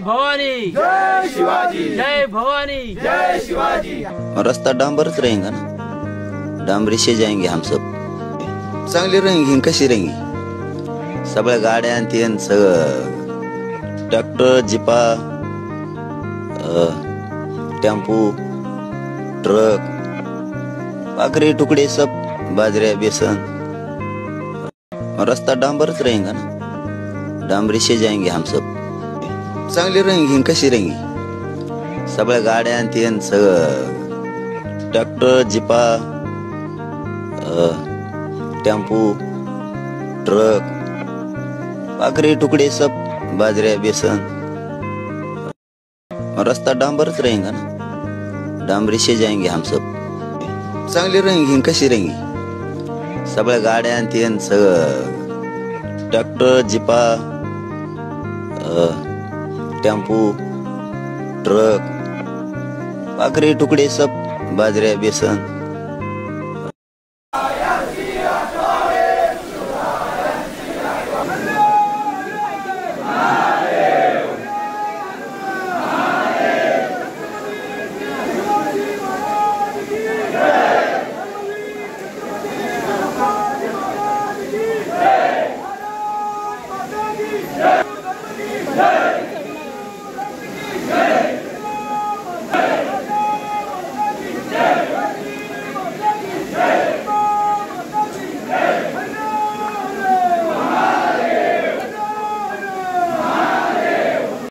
भवानी, जय शिवाजी, जय भवानी, जय शिवाजी। रास्ता डांबरच रहेगा ना, डांबरी से जाएंगे हम सब। चांगली रहेंगी कशी रहेंगी, सगळ्या गाड्या आणि ते सगळं ट्रॅक्टर जिपा टेम्पो ट्रक पाखरे टुकड़े सब बाजरे बेसन। रास्ता डांबरच रहेगा ना, डांबरी से जाएंगे हम सब। चांगली रहेंगी कशी रहेंगी, सगळ्या गाड्या आणि ते सगळं ट्रॅक्टर जिपा टेम्पो ट्रक पाखरे टुकड़े सब बाजरे बेसन। रास्ता डांबरच रहेगा ना, डांबरी से जाएंगे हम सब। चांगली रहेंगी कशी रहेंगी, सगळ्या गाड्या आणि ते सगळं ट्रॅक्टर जिपा टेम्पो ट्रक पाखरे टुकड़े सब बाजरे बेसन।